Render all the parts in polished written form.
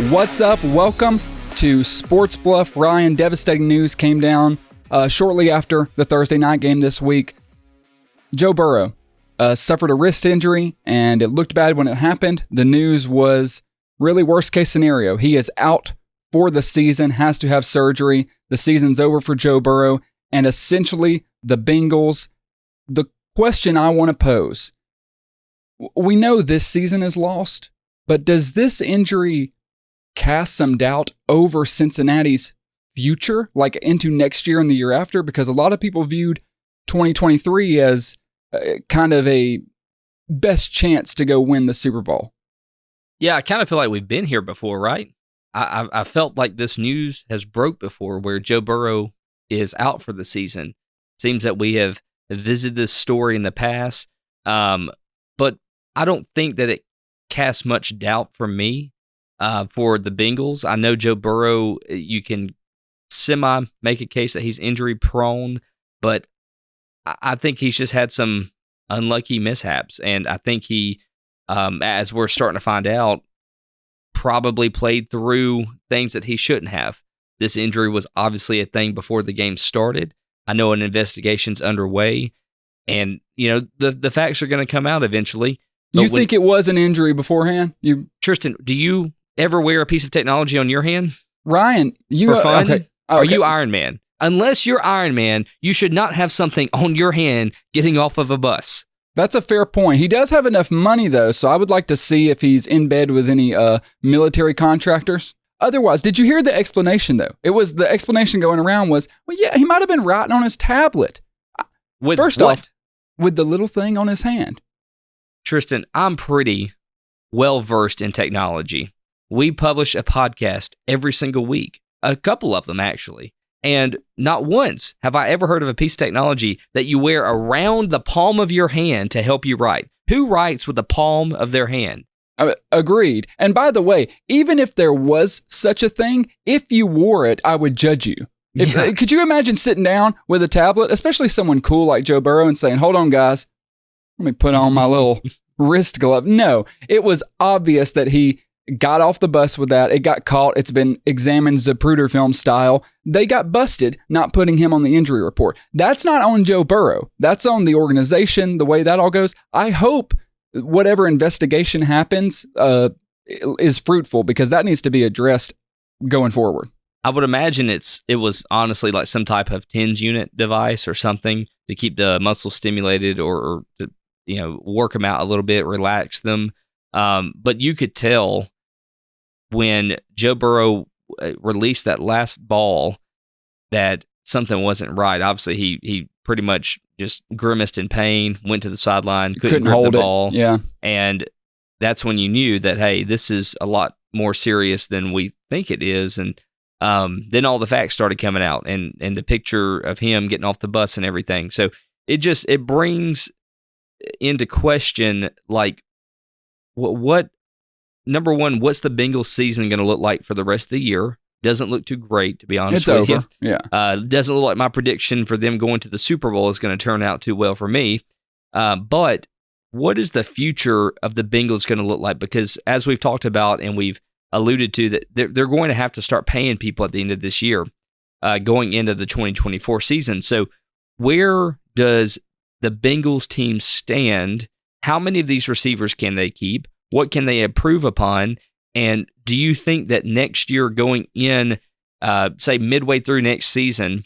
What's up? Welcome to Sports Bluff. Ryan, devastating news came down shortly after the Thursday night game this week. Joe Burrow suffered a wrist injury, and it looked bad when it happened. The news was really worst case scenario. He is out for the season, has to have surgery. The season's over for Joe Burrow, and essentially the Bengals. The question I want to pose, we know this season is lost, but does this injury cast some doubt over Cincinnati's future, like into next year and the year after? Because a lot of people viewed 2023 as kind of a best chance to go win the Super Bowl. Yeah, I kind of feel like we've been here before, right? I felt like this news has broke before, where Joe Burrow is out for the season. Seems that we have visited this story in the past, but I don't think that it casts much doubt for me. For the Bengals, I know Joe Burrow, you can make a case that he's injury prone, but I think he's just had some unlucky mishaps. And I think he, as we're starting to find out, probably played through things that he shouldn't have. This injury was obviously a thing before the game started. I know an investigation's underway, and the facts are going to come out eventually. You think it was an injury beforehand? Tristan, do you ever wear a piece of technology on your hand? Ryan, you for fun? Okay. Are you Iron Man? Unless you're Iron Man, you should not have something on your hand getting off of a bus. That's a fair point. He does have enough money, though, so I would like to see if he's in bed with any military contractors. Otherwise, did you hear the explanation, though? The explanation going around was, well, yeah, he might have been writing on his tablet. First off, with the little thing on his hand. Tristan, I'm pretty well-versed in technology. We publish a podcast every single week, a couple of them actually, and not once have I ever heard of a piece of technology that you wear around the palm of your hand to help you write. Who writes with the palm of their hand? Agreed. And by the way, even if there was such a thing, if you wore it, I would judge you. Could you imagine sitting down with a tablet, especially someone cool like Joe Burrow, and saying, hold on, guys, let me put on my little wrist glove? No, it was obvious that he got off the bus with that. It got caught. It's been examined Zapruder film style. They got busted not putting him on the injury report. That's not on Joe Burrow. That's on the organization, the way that all goes. I hope whatever investigation happens is fruitful, because that needs to be addressed going forward. I would imagine it was honestly like some type of TENS unit device or something to keep the muscles stimulated, or to work them out a little bit, relax them. But you could tell when Joe Burrow released that last ball that something wasn't right. Obviously, he pretty much just grimaced in pain, went to the sideline, couldn't grip hold the ball. Yeah. And that's when you knew that, hey, this is a lot more serious than we think it is. And then all the facts started coming out, and the picture of him getting off the bus and everything. So it brings into question, like, what number one, what's the Bengals season going to look like for the rest of the year? Doesn't look too great, to be honest with you. Yeah. Doesn't look like my prediction for them going to the Super Bowl is going to turn out too well for me. But what is the future of the Bengals going to look like? Because as we've talked about, and we've alluded to, that they're going to have to start paying people at the end of this year, going into the 2024 season. So where does the Bengals team stand? How many of these receivers can they keep? What can they improve upon? And do you think that next year, going in, say midway through next season,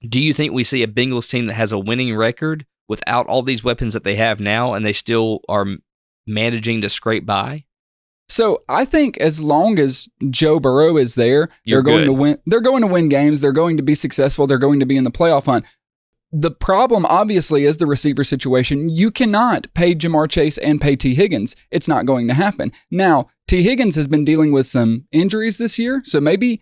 do you think we see a Bengals team that has a winning record without all these weapons that they have now, and they still are managing to scrape by? So I think as long as Joe Burrow is there, You're they're going good. to win. They're going to win games. They're going to be successful. They're going to be in the playoff hunt. The problem, obviously, is the receiver situation. You cannot pay Jamar Chase and pay T. Higgins. It's not going to happen. Now, T. Higgins has been dealing with some injuries this year, so maybe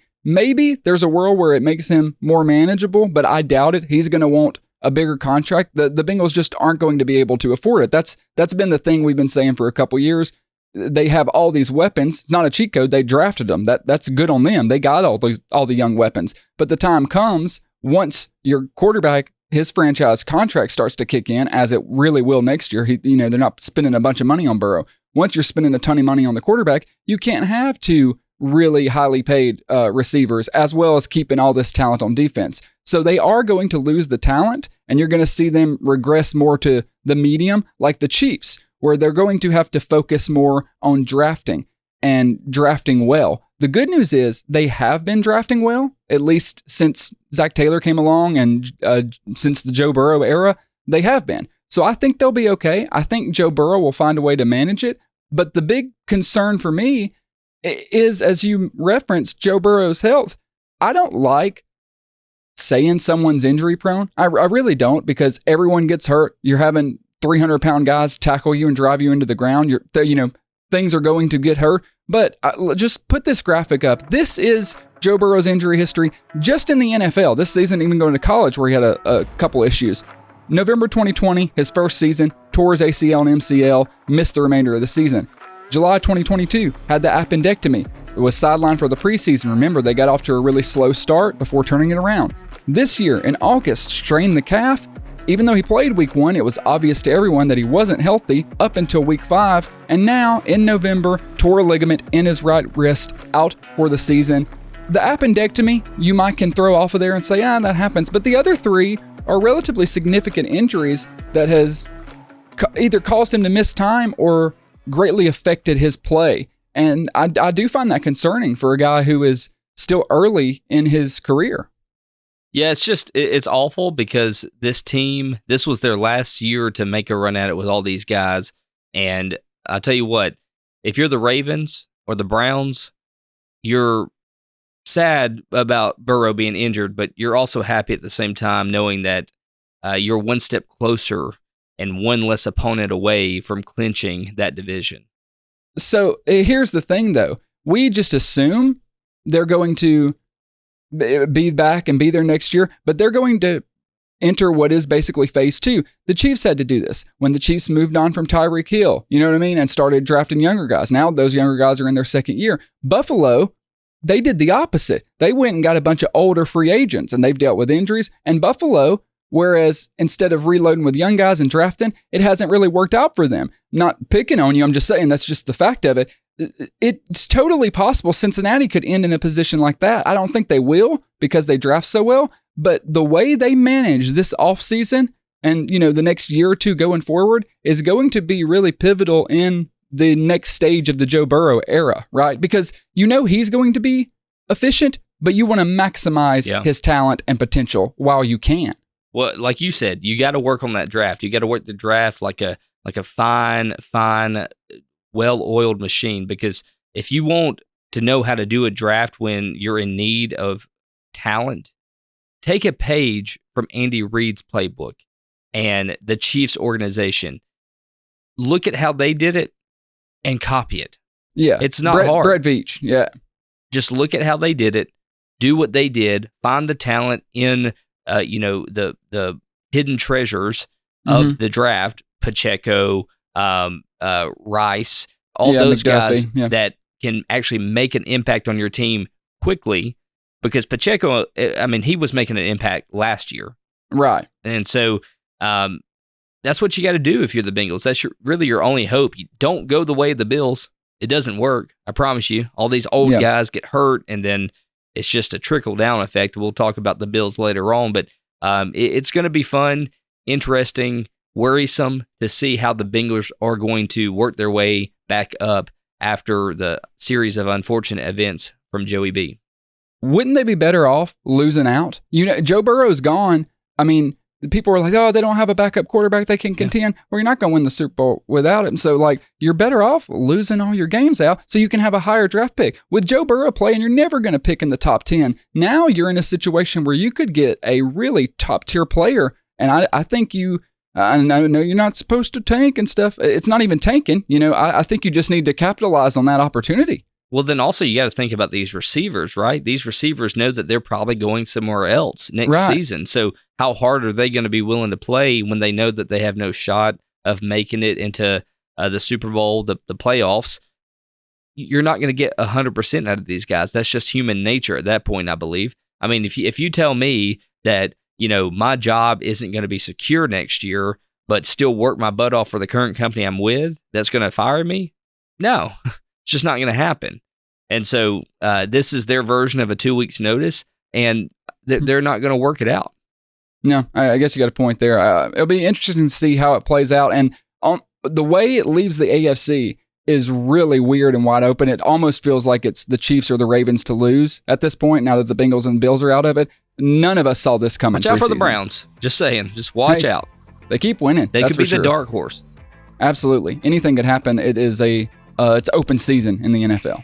there's a world where it makes him more manageable, but I doubt it. He's going to want a bigger contract. The Bengals just aren't going to be able to afford it. That's been the thing we've been saying for a couple years. They have all these weapons. It's not a cheat code. They drafted them. That's good on them. They got all the young weapons. But the time comes, once your quarterback, his franchise contract starts to kick in, as it really will next year. They're not spending a bunch of money on Burrow. Once you're spending a ton of money on the quarterback, you can't have two really highly paid receivers, as well as keeping all this talent on defense. So they are going to lose the talent, and you're going to see them regress more to the medium, like the Chiefs, where they're going to have to focus more on drafting and drafting well. The good news is they have been drafting well, at least since Zach Taylor came along and since the Joe Burrow era, they have been. So I think they'll be okay. I think Joe Burrow will find a way to manage it. But the big concern for me is, as you referenced, Joe Burrow's health. I don't like saying someone's injury prone. I really don't, because everyone gets hurt. You're having 300-pound guys tackle you and drive you into the ground. Things are going to get hurt. But just put this graphic up. This is Joe Burrow's injury history just in the NFL. This isn't even going to college, where he had a couple issues. November 2020, his first season, tore his ACL and MCL, missed the remainder of the season. July 2022, had the appendectomy. It was sidelined for the preseason. Remember, they got off to a really slow start before turning it around. This year, in August, strained the calf. Even though he played week 1, it was obvious to everyone that he wasn't healthy up until week 5. And now, in November, tore a ligament in his right wrist, out for the season. The appendectomy, you might can throw off of there and say, that happens. But the other 3 are relatively significant injuries that has either caused him to miss time or greatly affected his play. And I do find that concerning for a guy who is still early in his career. Yeah, it's awful, because this team, this was their last year to make a run at it with all these guys. And I'll tell you what, if you're the Ravens or the Browns, you're sad about Burrow being injured, but you're also happy at the same time knowing that you're one step closer and one less opponent away from clinching that division. So here's the thing, though. We just assume they're going to be back and be there next year, but they're going to enter what is basically phase 2. The Chiefs had to do this when the Chiefs moved on from Tyreek Hill, you know what I mean, and started drafting younger guys. Now those younger guys are in their second year. Buffalo, they did the opposite. They went and got a bunch of older free agents, and they've dealt with injuries. And Buffalo, whereas instead of reloading with young guys and drafting, it hasn't really worked out for them. Not picking on you, I'm just saying that's just the fact of it. It's totally possible Cincinnati could end in a position like that. I don't think they will, because they draft so well, but the way they manage this offseason and, the next year or two going forward is going to be really pivotal in the next stage of the Joe Burrow era, right? Because he's going to be efficient, but you want to maximize his talent and potential while you can. Well, like you said, you got to work on that draft. You got to work the draft like a fine, well-oiled machine, because if you want to know how to do a draft when you're in need of talent, take a page from Andy Reid's playbook and the Chiefs organization. Look at how they did it and copy it. Yeah. It's not hard. Brett Veach, yeah. Just look at how they did it, do what they did, find the talent in the hidden treasures of the draft, Pacheco, Rice, all those McDuffie, guys that can actually make an impact on your team quickly, because Pacheco, he was making an impact last year. Right. And so that's what you got to do if you're the Bengals. That's really your only hope. You don't go the way of the Bills. It doesn't work. I promise you. All these old guys get hurt, and then it's just a trickle-down effect. We'll talk about the Bills later on, but it's going to be fun, interesting, worrisome to see how the Bengals are going to work their way back up after the series of unfortunate events from Joey B. Wouldn't they be better off losing out? Joe Burrow's gone. People were like, they don't have a backup quarterback they can contend. Well, you're not going to win the Super Bowl without him. So, you're better off losing all your games out so you can have a higher draft pick. With Joe Burrow playing, you're never going to pick in the top 10. Now you're in a situation where you could get a really top-tier player. And I think I know you're not supposed to tank and stuff. It's not even tanking. I think you just need to capitalize on that opportunity. Well, then also you got to think about these receivers, right? These receivers know that they're probably going somewhere else next season. So how hard are they going to be willing to play when they know that they have no shot of making it into the Super Bowl, the playoffs? You're not going to get 100% out of these guys. That's just human nature at that point, I believe. If you tell me that, my job isn't going to be secure next year, but still work my butt off for the current company I'm with, that's going to fire me? No, it's just not going to happen. And so this is their version of a 2 weeks notice, and they're not going to work it out. No, I guess you got a point there. It'll be interesting to see how it plays out. And the way it leaves the AFC is really weird and wide open. It almost feels like it's the Chiefs or the Ravens to lose at this point, now that the Bengals and Bills are out of it. None of us saw this coming. Watch out for the Browns. Just saying. Just watch out. They keep winning. They could be the dark horse. Absolutely. Anything could happen. It is it's open season in the NFL.